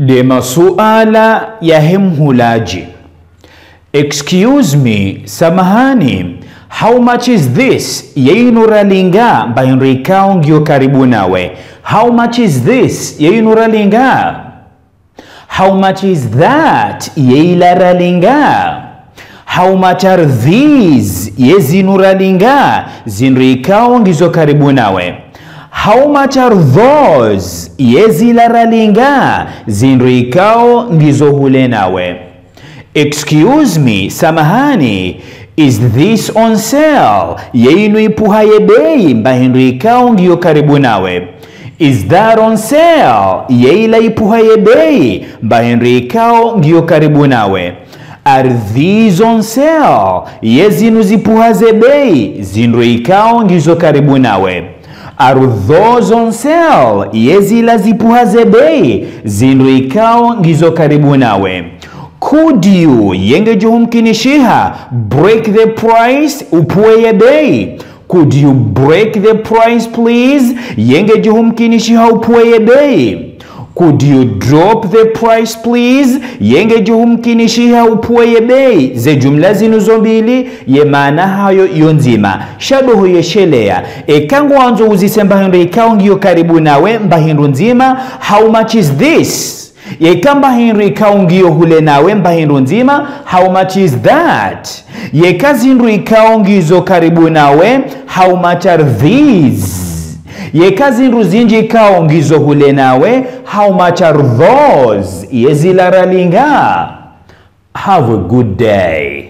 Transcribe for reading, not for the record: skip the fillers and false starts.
de masuala ya hemhulaji. Excuse me, samahani, how much is this? Yeinuralinga mbahinrikao ngio karibu nawe. How much is this? Yeinuralinga. How much is that? Yeilaralinga. How much are these? Yezinuralinga zinrikao ngizo karibu nawe. How much are those? Yezilaralinga zinrikao ngizo hule nawe. Excuse me, samahani, is this on sale? Yeinu ipuhaye bei mbahinrikao ngio karibu nawe. Is that on sale? Yeila ipuhaye bei mbahinrikao ngio karibu nawe. Are these on sale? Yezinu zipuhaze bei zinrikao ngizo karibu nawe. Are those on sale? Yezila zipuhaze bei zinrikao ngizo karibu nawe. Could you yenge juhumkinishiha break the price upuye bei? Could you break the price please? Yenge juhumkinishiha upuye bei. Could you drop the price please? Yenge juhumkinishiha upuye bei. Ze jumla zinuzo mbili ye maana hayo yonzima. Shadoho yeshelea. Kangu wanzo uzisemba hindu ikao ngiyo karibu nawe mba hindu nzima. How much is this? Yekamba hindu ngio hule nawe mba hindu nzima. How much is that? Yekazi hindu ngizo karibu nawe. How much are these? Yekazi hindu zinji ngizo hule nawe. How much are those? Yezilaralinga. Have a good day.